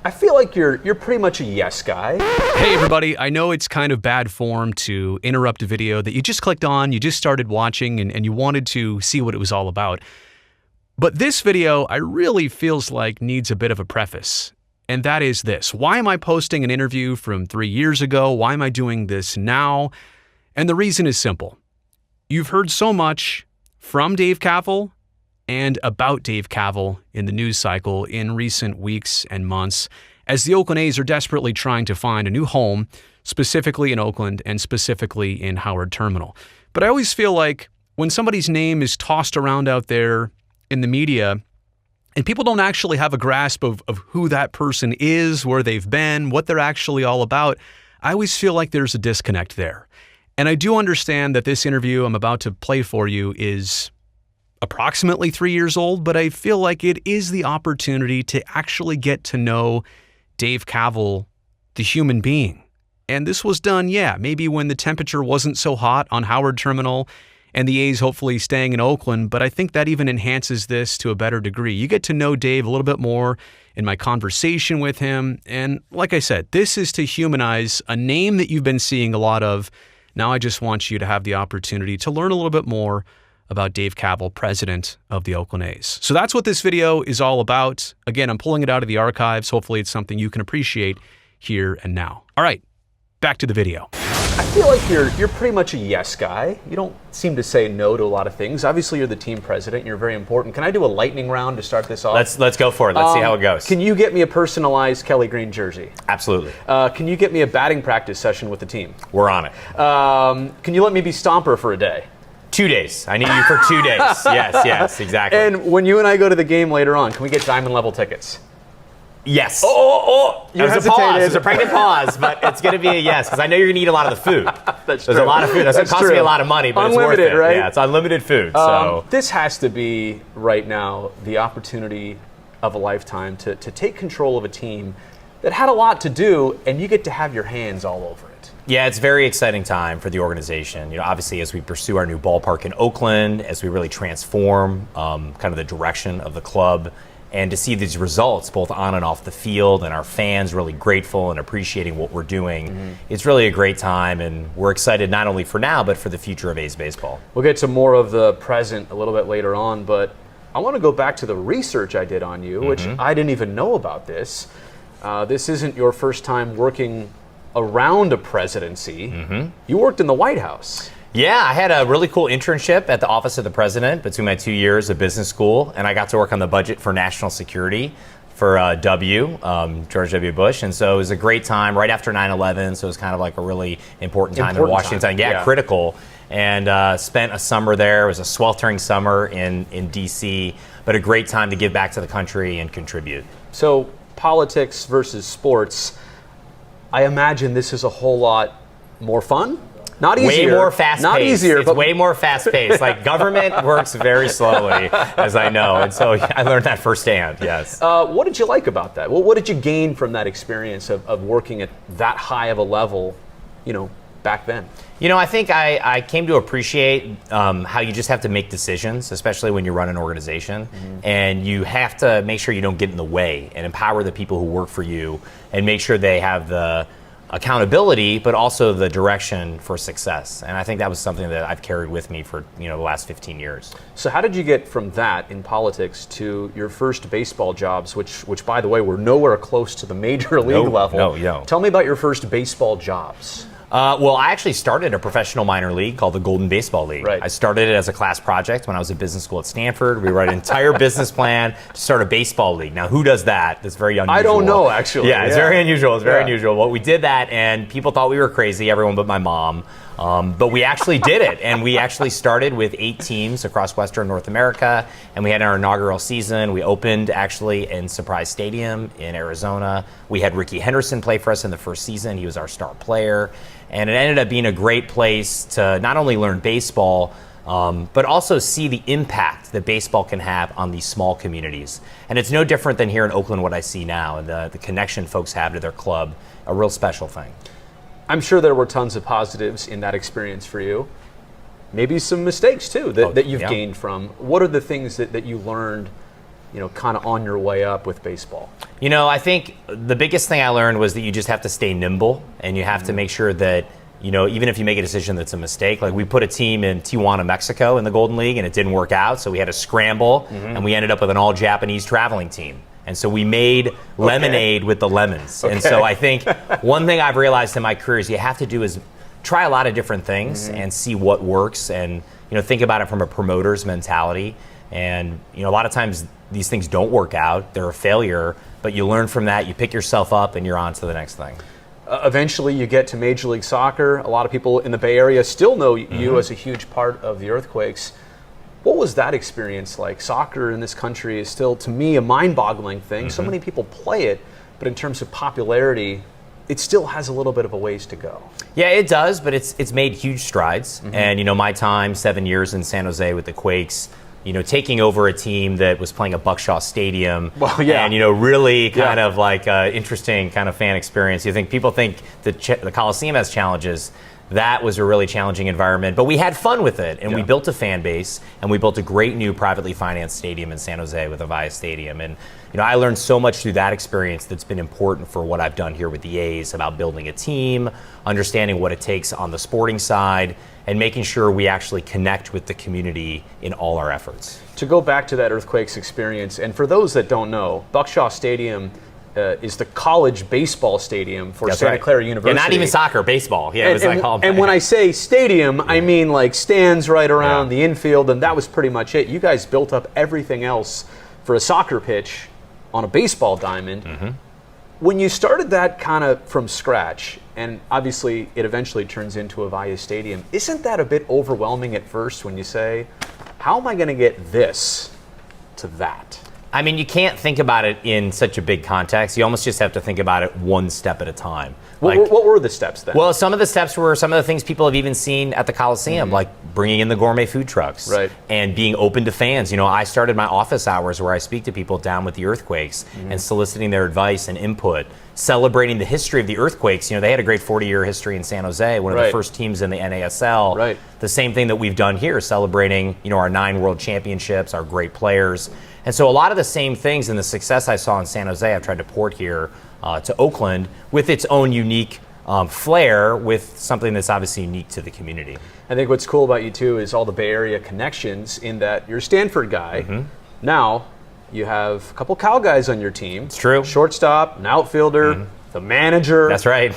I feel like you're pretty much a yes guy. Hey everybody, I know it's kind of bad form to interrupt a video that you just clicked on, you just started watching, and you wanted to see what it was all about. But this video, I really feels like needs a bit of a preface. And that is this. Why am I posting an interview from 3 years ago? Why am I doing this now? And the reason is simple. You've heard so much from Dave Kaval and about Dave Kaval in the news cycle in recent weeks and months, as the Oakland A's are desperately trying to find a new home, specifically in Oakland and specifically in Howard Terminal. But I always feel like when somebody's name is tossed around out there in the media, and people don't actually have a grasp of who that person is, where they've been, what they're actually all about, I always feel like there's a disconnect there. And I do understand that this interview I'm about to play for you is approximately 3 years old, but I feel like it is the opportunity to actually get to know Dave Kaval, the human being. And this was done, maybe when the temperature wasn't so hot on Howard Terminal and the A's hopefully staying in Oakland, but I think that even enhances this to a better degree. You get to know Dave a little bit more in my conversation with him. And like I said, this is to humanize a name that you've been seeing a lot of. Now I just want you to have the opportunity to learn a little bit more about Dave Kaval, president of the Oakland A's. So that's what this video is all about. Again, I'm pulling it out of the archives. Hopefully it's something you can appreciate here and now. All right, back to the video. I feel like you're pretty much a yes guy. You don't seem to say no to a lot of things. Obviously, you're the team president. You're very important. Can I do a lightning round to start this off? Let's go for it. Let's see how it goes. Can you get me a personalized Kelly Green jersey? Absolutely. Can you get me a batting practice session with the team? We're on it. Can you let me be Stomper for a day? 2 days. I need you for 2 days. Yes, exactly. And when you and I go to the game later on, can we get diamond level tickets? Yes. You There's a pause. There's a pregnant pause, but it's going to be a yes, because I know you're going to eat a lot of the food. There's a lot of food. That's going to cost me a lot of money, but unlimited, it's worth it. Right? Yeah, it's unlimited food. So this has to be, right now, the opportunity of a lifetime to take control of a team that had a lot to do, and you get to have your hands all over it. Yeah, it's a very exciting time for the organization. Obviously, as we pursue our new ballpark in Oakland, as we really transform kind of the direction of the club, and to see these results both on and off the field, and our fans really grateful and appreciating what we're doing, it's really a great time, and we're excited not only for now, but for the future of A's baseball. We'll get to more of the present a little bit later on, but I want to go back to the research I did on you, which I didn't even know about this. This isn't your first time working around a presidency. You worked in the White House. Yeah, I had a really cool internship at the Office of the President between my 2 years of business school, and I got to work on the budget for national security for George W. Bush, and so it was a great time right after 9/11, so it was kind of like a really important time in Washington. Yeah, critical, and spent a summer there. It was a sweltering summer in D.C., but a great time to give back to the country and contribute. So politics versus sports, I imagine this is a whole lot more fun? Not easier. Way more fast-paced. Not easier, it's but way more fast-paced. Like, government works very slowly, as I know, and so I learned that firsthand, yes. What did you like about that? What did you gain from that experience of working at that high of a level, back then? I think I came to appreciate how you just have to make decisions, especially when you run an organization, and you have to make sure you don't get in the way and empower the people who work for you and make sure they have the accountability, but also the direction for success. And I think that was something that I've carried with me for the last 15 years. So how did you get from that in politics to your first baseball jobs, which by the way, were nowhere close to the major league level? No. Tell me about your first baseball jobs. Well, I actually started a professional minor league called the Golden Baseball League. Right. I started it as a class project when I was in business school at Stanford. We wrote an entire business plan to start a baseball league. Now, who does that? That's very unusual. I don't know, actually. Yeah, it's very unusual. It's very unusual. Well, we did that, and people thought we were crazy, everyone but my mom. But we actually did it, and we actually started with 8 teams across Western North America, and we had our inaugural season. We opened actually in Surprise Stadium in Arizona. We had Ricky Henderson play for us in the first season. He was our star player, and it ended up being a great place to not only learn baseball, but also see the impact that baseball can have on these small communities. And it's no different than here in Oakland, what I see now, and the connection folks have to their club, a real special thing. I'm sure there were tons of positives in that experience for you. Maybe some mistakes too that you've gained from. What are the things that you learned kind of on your way up with baseball? I think the biggest thing I learned was that you just have to stay nimble, and you have to make sure that, even if you make a decision that's a mistake, like we put a team in Tijuana, Mexico in the Golden League, and it didn't work out, so we had to scramble, and we ended up with an all-Japanese traveling team. And so we made lemonade with the lemons. And so I think one thing I've realized in my career is you have to do is try a lot of different things and see what works, and think about it from a promoter's mentality. And a lot of times these things don't work out, they're a failure, but you learn from that, you pick yourself up, and you're on to the next thing. Eventually you get to Major League Soccer. A lot of people in the Bay Area still know you as a huge part of the Earthquakes. What was that experience like? Soccer in this country is still, to me, a mind-boggling thing. So many people play it, but in terms of popularity, it still has a little bit of a ways to go. Yeah, it does, but it's made huge strides. And my time, 7 years in San Jose with the Quakes, taking over a team that was playing at Buckshaw Stadium, and really kind of like interesting kind of fan experience. People think the Coliseum has challenges. That was a really challenging environment, but we had fun with it, and we built a fan base, and we built a great new privately financed stadium in San Jose with Avaya Stadium. And I learned so much through that experience that's been important for what I've done here with the A's, about building a team, understanding what it takes on the sporting side, and making sure we actually connect with the community in all our efforts. To go back to that Earthquakes experience, and for those that don't know, Buckshaw Stadium is the college baseball stadium for Santa Clara University. Yeah, not even soccer, baseball. Yeah, and when I say stadium, I mean like stands right around the infield, and that was pretty much it. You guys built up everything else for a soccer pitch on a baseball diamond. When you started that kind of from scratch, and obviously it eventually turns into Avaya Stadium, isn't that a bit overwhelming at first when you say, how am I going to get this to that? I mean, you can't think about it in such a big context. You almost just have to think about it one step at a time. What were the steps then? Well, some of the steps were some of the things people have even seen at the Coliseum, like bringing in the gourmet food trucks and being open to fans. I started my office hours where I speak to people down with the Earthquakes and soliciting their advice and input, celebrating the history of the Earthquakes. They had a great 40-year history in San Jose, one of the first teams in the NASL. The same thing that we've done here, celebrating our 9 world championships, our great players. And so a lot of the same things and the success I saw in San Jose, I've tried to port here to Oakland with its own unique flair, with something that's obviously unique to the community. I think what's cool about you too is all the Bay Area connections, in that you're a Stanford guy. Now you have a couple Cal guys on your team. It's true. Shortstop, an outfielder, the manager. That's right.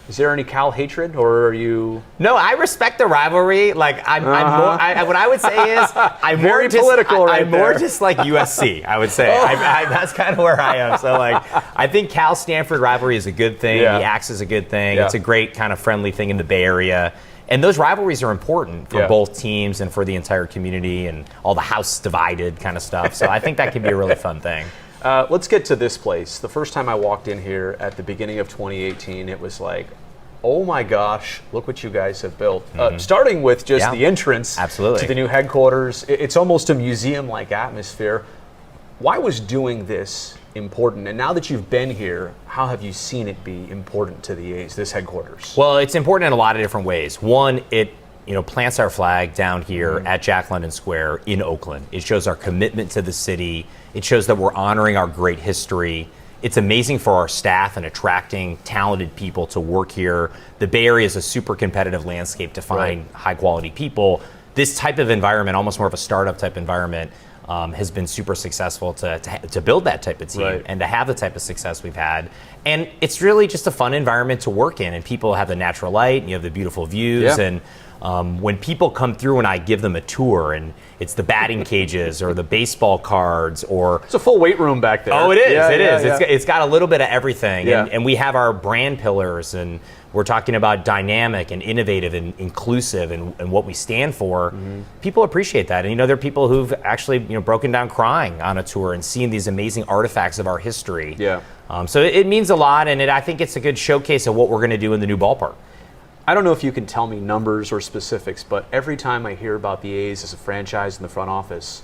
Is there any Cal hatred, or are you? No, I respect the rivalry. Like I'm more, what I would say is I'm very more political. I'm more just like USC. I would say that's kind of where I am. So I think Cal-Stanford rivalry is a good thing. The Axe is a good thing. It's a great kind of friendly thing in the Bay Area. And those rivalries are important for both teams and for the entire community, and all the house divided kind of stuff. So I think that can be a really fun thing. Let's get to this place. The first time I walked in here at the beginning of 2018, it was like, oh my gosh, look what you guys have built. Starting with just the entrance to the new headquarters. It's almost a museum-like atmosphere. Why was doing this important? And now that you've been here, how have you seen it be important to the A's, this headquarters? Well, it's important in a lot of different ways. One, it plants our flag down here at Jack London Square in Oakland. It shows our commitment to the city. It shows that we're honoring our great history. It's amazing for our staff and attracting talented people to work here. The Bay Area is a super competitive landscape to find high quality people. This type of environment, almost more of a startup type environment, has been super successful to build that type of team and to have the type of success we've had. And it's really just a fun environment to work in, and people have the natural light, and you have the beautiful views. And when people come through and I give them a tour, and it's the batting cages or the baseball cards, or it's a full weight room back there. Oh, it is. It's got a little bit of everything. And we have our brand pillars, and we're talking about dynamic and innovative and inclusive and what we stand for. People appreciate that. And there are people who've actually broken down crying on a tour and seen these amazing artifacts of our history. So it means a lot, and I think it's a good showcase of what we're going to do in the new ballpark. I don't know if you can tell me numbers or specifics, but every time I hear about the A's as a franchise in the front office,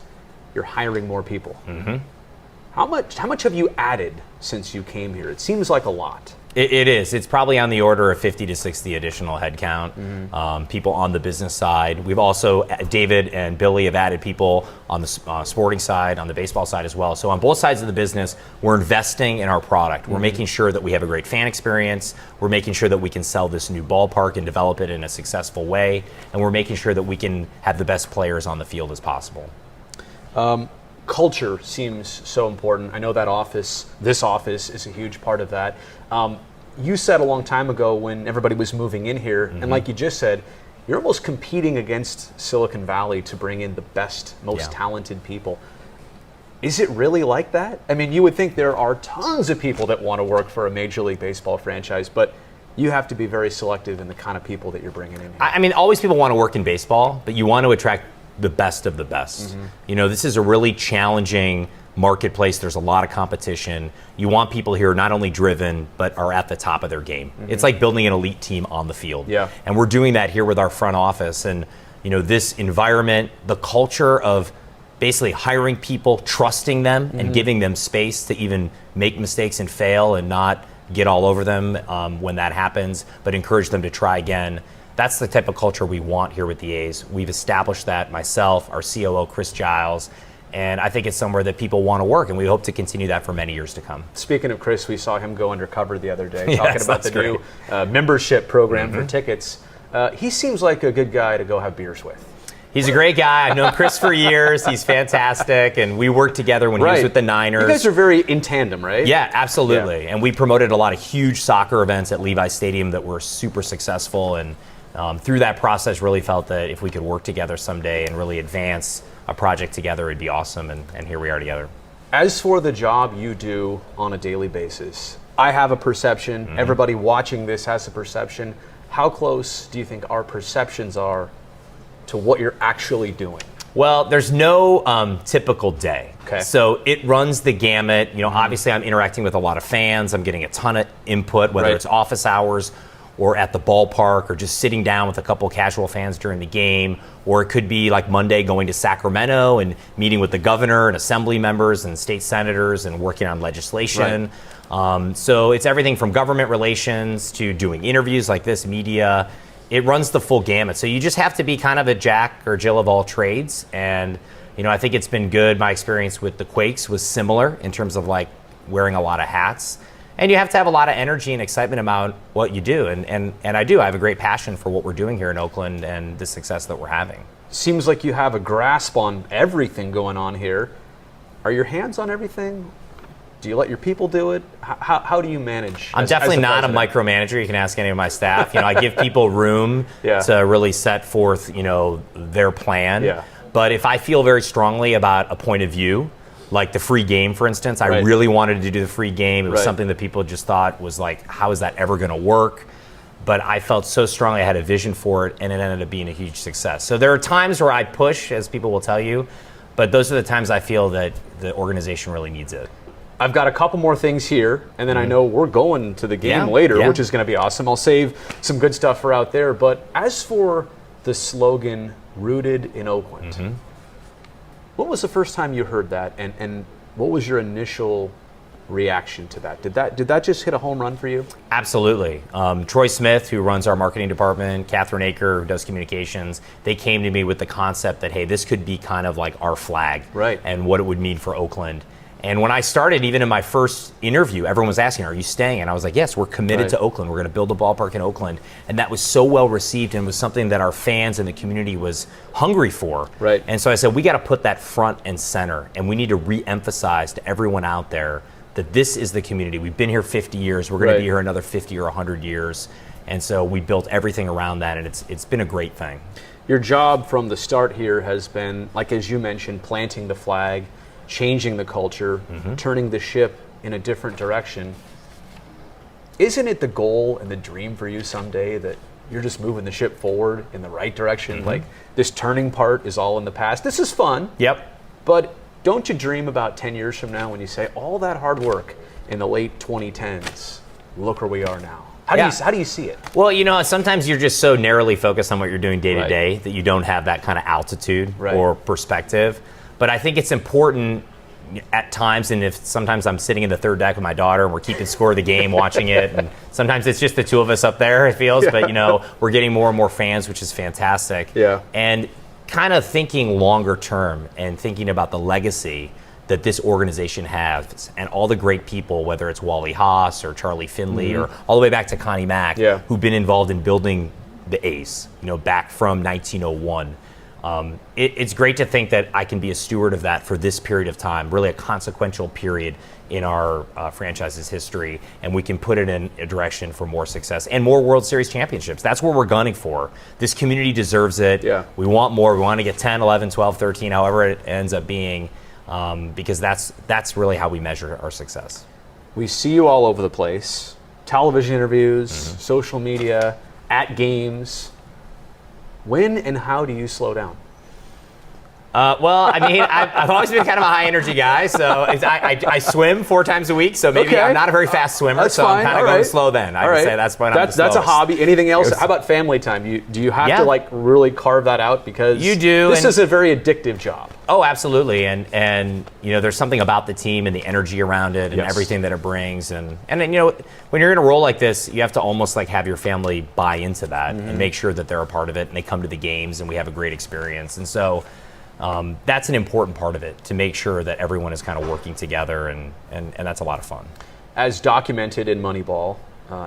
you're hiring more people. How much have you added since you came here? It seems like a lot. It is. It's probably on the order of 50 to 60 additional headcount, people on the business side. We've also, David and Billy have added people on the sporting side, on the baseball side as well. So on both sides of the business, we're investing in our product. We're making sure that we have a great fan experience. We're making sure that we can sell this new ballpark and develop it in a successful way. And we're making sure that we can have the best players on the field as possible. Culture seems so important. I know that this office is a huge part of that. You said a long time ago when everybody was moving in here, and like you just said, you're almost competing against Silicon Valley to bring in the best, most talented people. Is it really like that? I mean, you would think there are tons of people that want to work for a Major League Baseball franchise, but you have to be very selective in the kind of people that you're bringing in here. I mean, always people want to work in baseball, but you want to attract the best of the best. You know, this is a really challenging marketplace. There's a lot of competition. You want people here not only driven, but are at the top of their game. It's like building an elite team on the field. Yeah. And we're doing that here with our front office. And, you know, this environment, the culture of basically hiring people, trusting them, and giving them space to even make mistakes and fail and not get all over them when that happens, but encourage them to try again. That's the type of culture we want here with the A's. We've established that, myself, our COO, Chris Giles, and I think it's somewhere that people want to work, and we hope to continue that for many years to come. Speaking of Chris, we saw him go undercover the other day talking about the new membership program for tickets. He seems like a good guy to go have beers with. He's a great guy. I've known Chris for years. He's fantastic, and we worked together when he was with the Niners. You guys are very in tandem, right? Yeah, absolutely. And we promoted a lot of huge soccer events at Levi's Stadium that were super successful, and through that process really felt that if we could work together someday and really advance a project together, it'd be awesome, and here we are together. As for the job you do on a daily basis, I have a perception, everybody watching this has a perception. How close do you think our perceptions are to what you're actually doing? Well, there's no typical day. Okay. So it runs the gamut. You know, obviously I'm interacting with a lot of fans. I'm getting a ton of input, whether it's office hours or at the ballpark or just sitting down with a couple casual fans during the game. Or it could be like Monday going to Sacramento and meeting with the governor and assembly members and state senators and working on legislation. So it's everything from government relations to doing interviews like this, media. It runs the full gamut. So you just have to be kind of a Jack or Jill of all trades. And, you know, I think it's been good. My experience with the Quakes was similar in terms of like wearing a lot of hats. And you have to have a lot of energy and excitement about what you do. And I do. I have a great passion for what we're doing here in Oakland and the success that we're having. Seems like you have a grasp on everything going on here. Are your hands on everything? Do you let your people do it? How do you manage? I'm definitely not a micromanager. You can ask any of my staff. You know, I give people room to really set forth, you know, their plan. But if I feel very strongly about a point of view, like the free game, for instance, I really wanted to do the free game. It was something that people just thought was like, how is that ever going to work? But I felt so strongly I had a vision for it, and it ended up being a huge success. So there are times where I push, as people will tell you, but those are the times I feel that the organization really needs it. I've got a couple more things here, and then I know we're going to the game later, which is going to be awesome. I'll save some good stuff for out there. But as for the slogan, rooted in Oakland, when was the first time you heard that, and what was your initial reaction to that? Did that just hit a home run for you? Absolutely. Troy Smith, who runs our marketing department, Catherine Aker, who does communications, they came to me with the concept that, hey, this could be kind of like our flag and what it would mean for Oakland. And when I started, even in my first interview, everyone was asking, are you staying? And I was like, yes, we're committed to Oakland. We're going to build a ballpark in Oakland. And that was so well received and was something that our fans and the community was hungry for. And so I said, we got to put that front and center. And we need to re-emphasize to everyone out there that this is the community. We've been here 50 years. We're going to be here another 50 or 100 years. And so we built everything around that, and it's been a great thing. Your job from the start here has been, like as you mentioned, planting the flag, changing the culture, turning the ship in a different direction. Isn't it the goal and the dream for you someday that you're just moving the ship forward in the right direction? Like this turning part is all in the past. This is fun. But don't you dream about 10 years from now when you say all that hard work in the late 2010s, look where we are now? How do you see it? Well, you know, sometimes you're just so narrowly focused on what you're doing day to day that you don't have that kind of altitude or perspective. But I think it's important at times, and if sometimes I'm sitting in the third deck with my daughter and we're keeping score of the game, watching it, and sometimes it's just the two of us up there, it feels, but we're getting more and more fans, which is fantastic. Yeah. And kind of thinking longer term and thinking about the legacy that this organization has and all the great people, whether it's Wally Haas or Charlie Finley or all the way back to Connie Mack, who've been involved in building the A's, back from 1901. It's great to think that I can be a steward of that for this period of time, really a consequential period in our franchise's history, and we can put it in a direction for more success and more World Series championships. That's what we're gunning for. This community deserves it. Yeah. We want more. We want to get 10, 11, 12, 13, however it ends up being, because that's really how we measure our success. We see you all over the place. Television interviews, social media, at games. When and how do you slow down? Well, I mean, I've always been kind of a high energy guy, so I swim 4 times a week, so maybe I'm not a very fast swimmer, That's so fine. I'm kind of going slow then. I would say that's when I'm the That's slowest. a hobby. Anything else? How about family time? Do you have to really carve that out, because you do? This is a very addictive job. Oh, absolutely, and there's something about the team and the energy around it and everything that it brings, and when you're in a role like this, you have to almost have your family buy into that and make sure that they're a part of it and they come to the games and we have a great experience, and so. That's an important part of it, to make sure that everyone is kind of working together, and that's a lot of fun. As documented in Moneyball,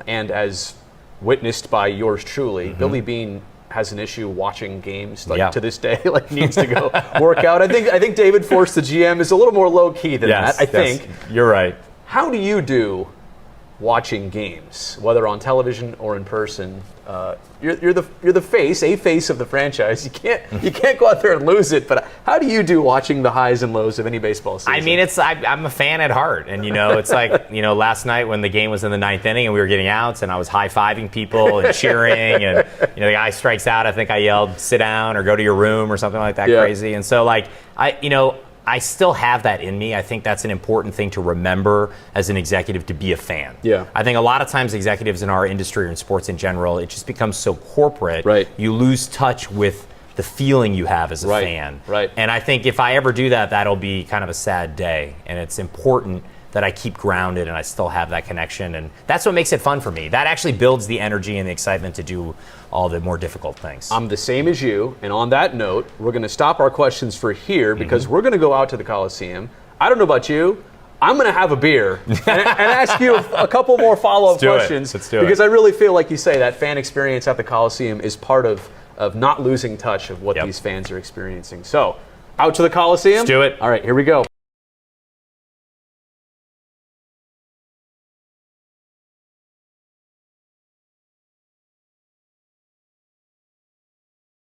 and as witnessed by yours truly, Billy Beane has an issue watching games to this day, needs to go work out. I think David Force, the GM, is a little more low key than that. I think you're right. How do you do watching games, whether on television or in person? You're the face of the franchise. You can't go out there and lose it. But how do you do watching the highs and lows of any baseball season? I mean, I'm a fan at heart, and it's last night when the game was in the 9th inning and we were getting outs, and I was high-fiving people and cheering, and the guy strikes out. I think I yelled, "Sit down" or "Go to your room" or something like that crazy. And so I still have that in me. I think that's an important thing to remember as an executive, to be a fan. Yeah. I think a lot of times executives in our industry or in sports in general, it just becomes so corporate. Right. You lose touch with the feeling you have as a fan. Right. And I think if I ever do that, that'll be kind of a sad day. And it's important that I keep grounded and I still have that connection. And that's what makes it fun for me. That actually builds the energy and the excitement to do all the more difficult things. I'm the same as you. And on that note, we're going to stop our questions for here, because we're going to go out to the Coliseum. I don't know about you. I'm going to have a beer and ask you a couple more follow-up questions. Let's do it. Because I really feel like you say that fan experience at the Coliseum is part of not losing touch of what these fans are experiencing. So, out to the Coliseum. Let's do it. All right, here we go.